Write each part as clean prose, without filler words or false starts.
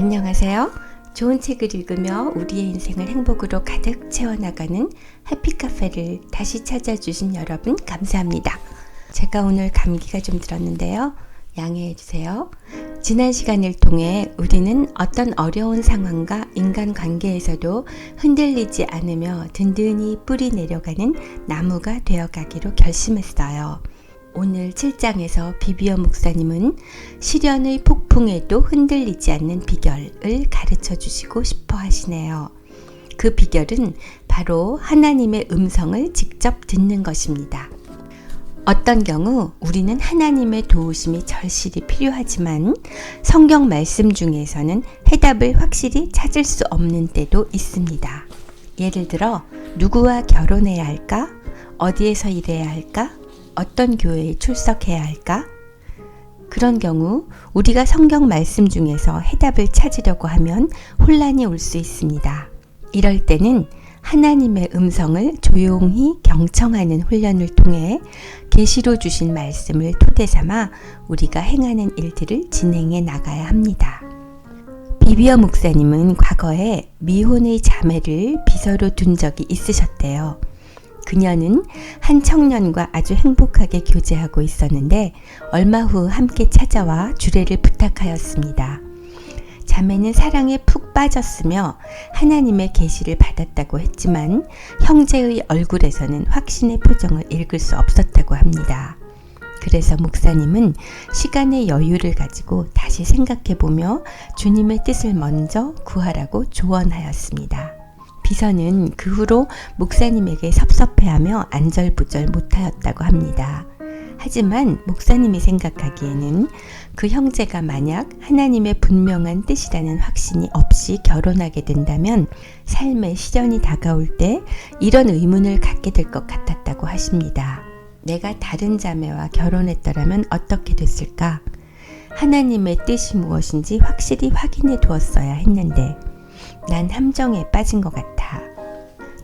안녕하세요. 좋은 책을 읽으며 우리의 인생을 행복으로 가득 채워나가는 해피카페를 다시 찾아주신 여러분 감사합니다. 제가 오늘 감기가 좀 들었는데요. 양해해 주세요. 지난 시간을 통해 우리는 어떤 어려운 상황과 인간관계에서도 흔들리지 않으며 든든히 뿌리 내려가는 나무가 되어가기로 결심했어요. 오늘 7장에서 비비어 목사님은 시련의 폭풍에도 흔들리지 않는 비결을 가르쳐 주시고 싶어 하시네요. 그 비결은 바로 하나님의 음성을 직접 듣는 것입니다. 어떤 경우 우리는 하나님의 도우심이 절실히 필요하지만 성경 말씀 중에서는 해답을 확실히 찾을 수 없는 때도 있습니다. 예를 들어 누구와 결혼해야 할까? 어디에서 일해야 할까? 어떤 교회에 출석해야 할까? 그런 경우 우리가 성경 말씀 중에서 해답을 찾으려고 하면 혼란이 올 수 있습니다. 이럴 때는 하나님의 음성을 조용히 경청하는 훈련을 통해 계시로 주신 말씀을 토대 삼아 우리가 행하는 일들을 진행해 나가야 합니다. 비비어 목사님은 과거에 미혼의 자매를 비서로 둔 적이 있으셨대요. 그녀는 한 청년과 아주 행복하게 교제하고 있었는데 얼마 후 함께 찾아와 주례를 부탁하였습니다. 자매는 사랑에 푹 빠졌으며 하나님의 계시를 받았다고 했지만 형제의 얼굴에서는 확신의 표정을 읽을 수 없었다고 합니다. 그래서 목사님은 시간의 여유를 가지고 다시 생각해보며 주님의 뜻을 먼저 구하라고 조언하였습니다. 비서는 그 후로 목사님에게 섭섭해하며 안절부절 못하였다고 합니다. 하지만 목사님이 생각하기에는 그 형제가 만약 하나님의 분명한 뜻이라는 확신이 없이 결혼하게 된다면 삶의 시련이 다가올 때 이런 의문을 갖게 될 것 같았다고 하십니다. 내가 다른 자매와 결혼했더라면 어떻게 됐을까? 하나님의 뜻이 무엇인지 확실히 확인해 두었어야 했는데 난 함정에 빠진 것 같아.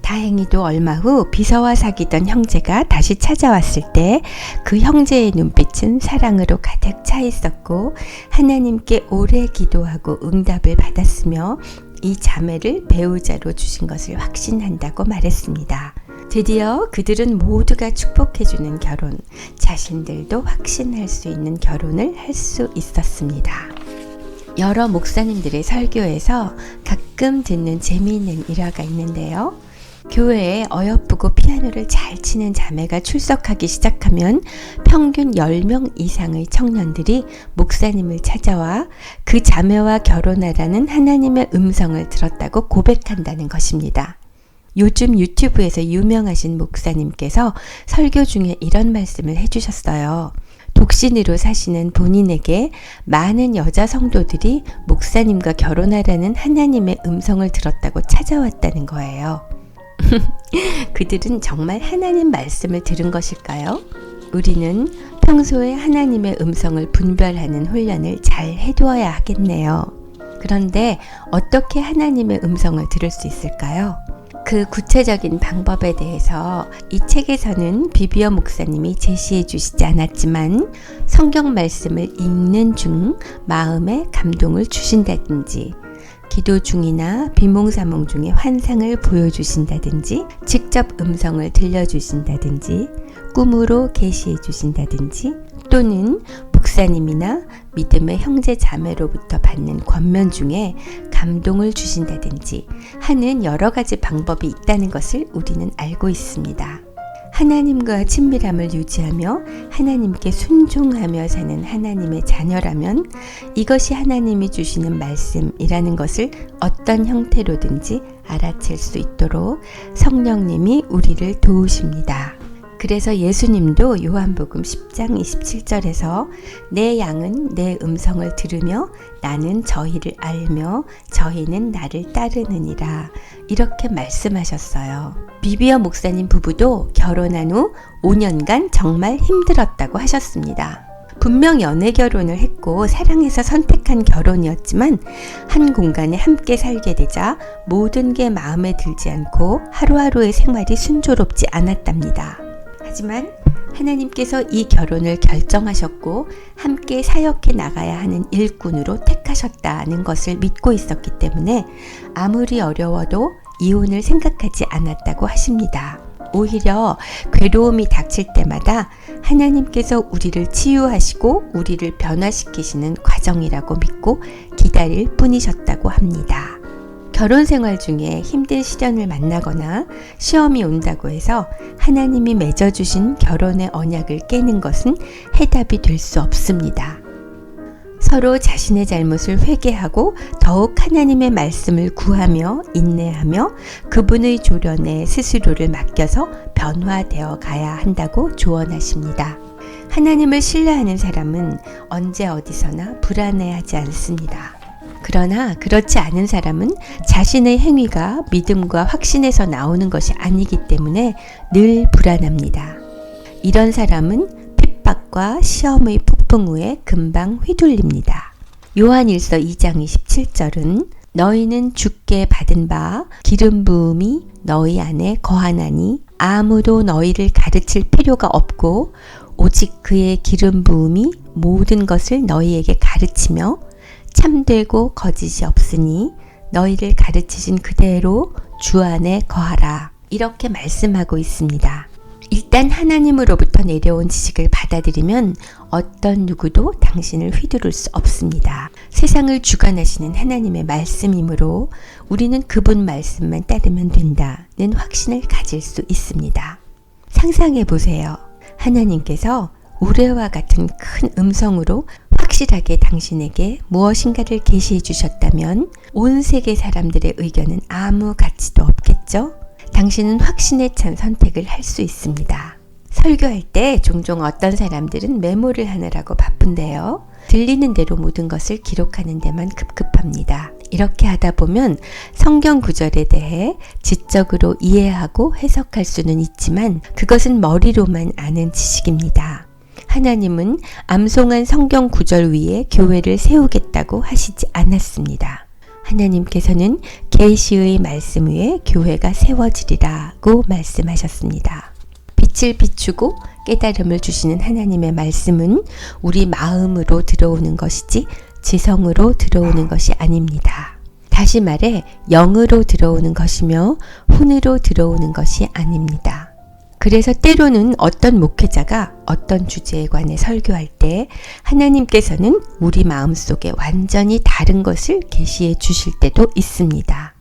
다행히도 얼마 후 비서와 사귀던 형제가 다시 찾아왔을 때 그 형제의 눈빛은 사랑으로 가득 차 있었고 하나님께 오래 기도하고 응답을 받았으며 이 자매를 배우자로 주신 것을 확신한다고 말했습니다. 드디어 그들은 모두가 축복해주는 결혼, 자신들도 확신할 수 있는 결혼을 할 수 있었습니다. 여러 목사님들의 설교에서 가끔 듣는 재미있는 일화가 있는데요. 교회에 어여쁘고 피아노를 잘 치는 자매가 출석하기 시작하면 평균 10명 이상의 청년들이 목사님을 찾아와 그 자매와 결혼하라는 하나님의 음성을 들었다고 고백한다는 것입니다. 요즘 유튜브에서 유명하신 목사님께서 설교 중에 이런 말씀을 해주셨어요. 독신으로 사시는 본인에게 많은 여자 성도들이 목사님과 결혼하라는 하나님의 음성을 들었다고 찾아왔다는 거예요. 그들은 정말 하나님 말씀을 들은 것일까요? 우리는 평소에 하나님의 음성을 분별하는 훈련을 잘 해두어야 하겠네요. 그런데 어떻게 하나님의 음성을 들을 수 있을까요? 그 구체적인 방법에 대해서 이 책에서는 비비어 목사님이 제시해 주시지 않았지만 성경 말씀을 읽는 중 마음에 감동을 주신다든지 기도 중이나 비몽사몽 중에 환상을 보여주신다든지 직접 음성을 들려주신다든지 꿈으로 계시해 주신다든지 또는 목사님이나 믿음의 형제 자매로부터 받는 권면 중에 감동을 주신다든지 하는 여러 가지 방법이 있다는 것을 우리는 알고 있습니다. 하나님과 친밀함을 유지하며 하나님께 순종하며 사는 하나님의 자녀라면 이것이 하나님이 주시는 말씀이라는 것을 어떤 형태로든지 알아챌 수 있도록 성령님이 우리를 도우십니다. 그래서 예수님도 요한복음 10장 27절에서 내 양은 내 음성을 들으며 나는 저희를 알며 저희는 나를 따르느니라 이렇게 말씀하셨어요. 비비어 목사님 부부도 결혼한 후 5년간 정말 힘들었다고 하셨습니다. 분명 연애 결혼을 했고 사랑해서 선택한 결혼이었지만 한 공간에 함께 살게 되자 모든 게 마음에 들지 않고 하루하루의 생활이 순조롭지 않았답니다. 하지만 하나님께서 이 결혼을 결정하셨고 함께 사역해 나가야 하는 일꾼으로 택하셨다는 것을 믿고 있었기 때문에 아무리 어려워도 이혼을 생각하지 않았다고 하십니다. 오히려 괴로움이 닥칠 때마다 하나님께서 우리를 치유하시고 우리를 변화시키시는 과정이라고 믿고 기다릴 뿐이셨다고 합니다. 결혼 생활 중에 힘든 시련을 만나거나 시험이 온다고 해서 하나님이 맺어주신 결혼의 언약을 깨는 것은 해답이 될 수 없습니다. 서로 자신의 잘못을 회개하고 더욱 하나님의 말씀을 구하며 인내하며 그분의 조련에 스스로를 맡겨서 변화되어 가야 한다고 조언하십니다. 하나님을 신뢰하는 사람은 언제 어디서나 불안해하지 않습니다. 그러나 그렇지 않은 사람은 자신의 행위가 믿음과 확신에서 나오는 것이 아니기 때문에 늘 불안합니다. 이런 사람은 핍박과 시험의 폭풍 후에 금방 휘둘립니다. 요한일서 2장 27절은 너희는 주께 받은 바 기름 부음이 너희 안에 거하나니 아무도 너희를 가르칠 필요가 없고 오직 그의 기름 부음이 모든 것을 너희에게 가르치며 참되고 거짓이 없으니 너희를 가르치신 그대로 주 안에 거하라. 이렇게 말씀하고 있습니다. 일단 하나님으로부터 내려온 지식을 받아들이면 어떤 누구도 당신을 휘두를 수 없습니다. 세상을 주관하시는 하나님의 말씀이므로 우리는 그분 말씀만 따르면 된다는 확신을 가질 수 있습니다. 상상해 보세요. 하나님께서 우레와 같은 큰 음성으로 확실하게 당신에게 무엇인가를 계시해 주셨다면 온 세계 사람들의 의견은 아무 가치도 없겠죠? 당신은 확신에 찬 선택을 할 수 있습니다. 설교할 때 종종 어떤 사람들은 메모를 하느라고 바쁜데요. 들리는 대로 모든 것을 기록하는 데만 급급합니다. 이렇게 하다 보면 성경 구절에 대해 지적으로 이해하고 해석할 수는 있지만 그것은 머리로만 아는 지식입니다. 하나님은 암송한 성경 구절 위에 교회를 세우겠다고 하시지 않았습니다. 하나님께서는 계시의 말씀 위에 교회가 세워지리라고 말씀하셨습니다. 빛을 비추고 깨달음을 주시는 하나님의 말씀은 우리 마음으로 들어오는 것이지 지성으로 들어오는 것이 아닙니다. 다시 말해 영으로 들어오는 것이며 혼으로 들어오는 것이 아닙니다. 그래서 때로는 어떤 목회자가 어떤 주제에 관해 설교할 때 하나님께서는 우리 마음속에 완전히 다른 것을 계시해 주실 때도 있습니다.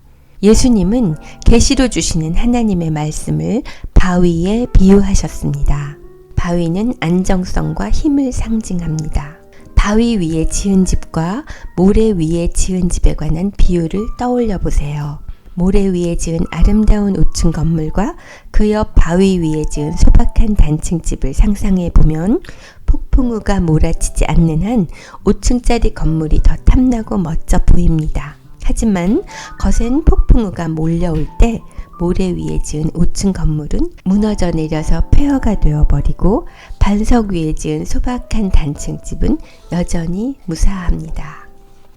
예수님은 계시로 주시는 하나님의 말씀을 바위에 비유하셨습니다. 바위는 안정성과 힘을 상징합니다. 바위 위에 지은 집과 모래 위에 지은 집에 관한 비유를 떠올려 보세요. 모래 위에 지은 아름다운 5층 건물과 그 옆 바위 위에 지은 소박한 단층집을 상상해 보면 폭풍우가 몰아치지 않는 한 5층짜리 건물이 더 탐나고 멋져 보입니다. 하지만 거센 폭풍우가 몰려올 때 모래 위에 지은 5층 건물은 무너져 내려서 폐허가 되어버리고 반석 위에 지은 소박한 단층집은 여전히 무사합니다.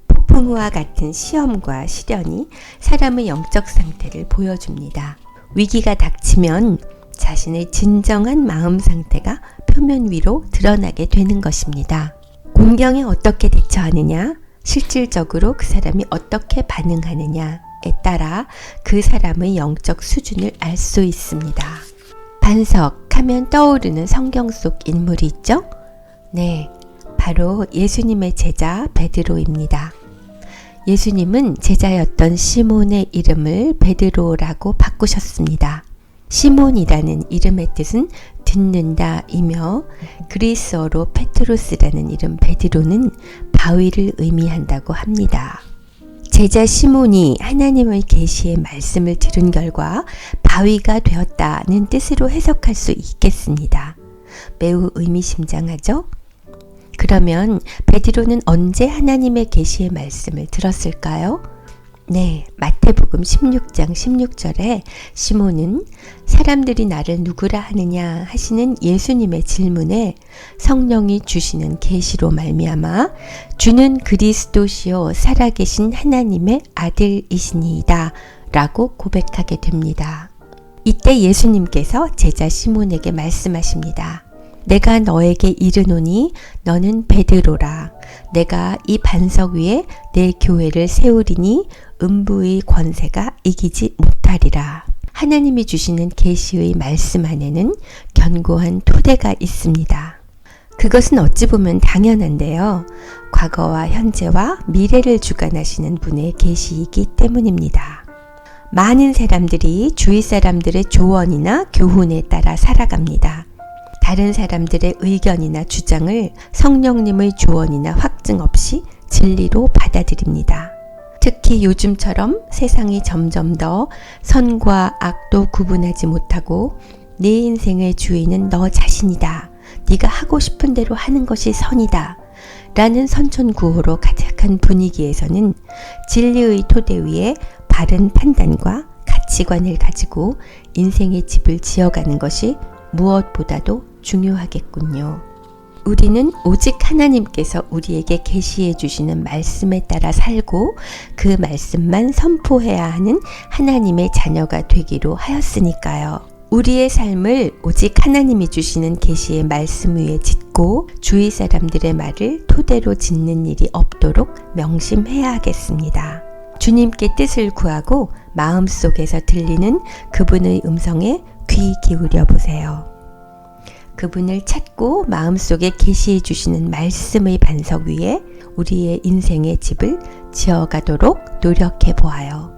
폭풍우와 같은 시험과 시련이 사람의 영적 상태를 보여줍니다. 위기가 닥치면 자신의 진정한 마음 상태가 표면 위로 드러나게 되는 것입니다. 공경에 어떻게 대처하느냐, 실질적으로 그 사람이 어떻게 반응하느냐에 따라 그 사람의 영적 수준을 알 수 있습니다. 반석 하면 떠오르는 성경 속 인물이 있죠? 네, 바로 예수님의 제자 베드로입니다. 예수님은 제자였던 시몬의 이름을 베드로라고 바꾸셨습니다. 시몬이라는 이름의 뜻은 듣는다이며 그리스어로 페트로스라는 이름 베드로는 바위를 의미한다고 합니다. 제자 시몬이 하나님의 계시의 말씀을 들은 결과 바위가 되었다는 뜻으로 해석할 수 있겠습니다. 매우 의미심장하죠? 그러면 베드로는 언제 하나님의 계시의 말씀을 들었을까요? 네, 마태복음 16장 16절에 시몬은 사람들이 나를 누구라 하느냐 하시는 예수님의 질문에 성령이 주시는 계시로 말미암아 주는 그리스도시요 살아계신 하나님의 아들이시니이다 라고 고백하게 됩니다. 이때 예수님께서 제자 시몬에게 말씀하십니다. 내가 너에게 이르노니 너는 베드로라. 내가 이 반석 위에 내 교회를 세우리니 음부의 권세가 이기지 못하리라. 하나님이 주시는 계시의 말씀 안에는 견고한 토대가 있습니다. 그것은 어찌 보면 당연한데요. 과거와 현재와 미래를 주관하시는 분의 계시이기 때문입니다. 많은 사람들이 주위 사람들의 조언이나 교훈에 따라 살아갑니다. 다른 사람들의 의견이나 주장을 성령님의 조언이나 확증 없이 진리로 받아들입니다. 특히 요즘처럼 세상이 점점 더 선과 악도 구분하지 못하고 내 인생의 주인은 너 자신이다. 네가 하고 싶은 대로 하는 것이 선이다. 라는 선천구호로 가득한 분위기에서는 진리의 토대 위에 바른 판단과 가치관을 가지고 인생의 집을 지어가는 것이 무엇보다도 중요하겠군요. 우리는 오직 하나님께서 우리에게 계시해 주시는 말씀에 따라 살고 그 말씀만 선포해야 하는 하나님의 자녀가 되기로 하였으니까요. 우리의 삶을 오직 하나님이 주시는 계시의 말씀 위에 짓고 주위 사람들의 말을 토대로 짓는 일이 없도록 명심해야 하겠습니다. 주님께 뜻을 구하고 마음속에서 들리는 그분의 음성에 귀 기울여 보세요. 그분을 찾고 마음속에 계시해 주시는 말씀의 반석 위에 우리의 인생의 집을 지어가도록 노력해 보아요.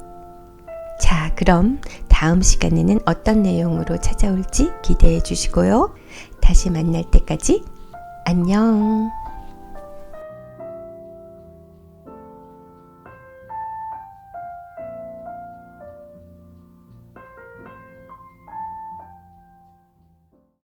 자, 그럼 다음 시간에는 어떤 내용으로 찾아올지 기대해 주시고요. 다시 만날 때까지 안녕.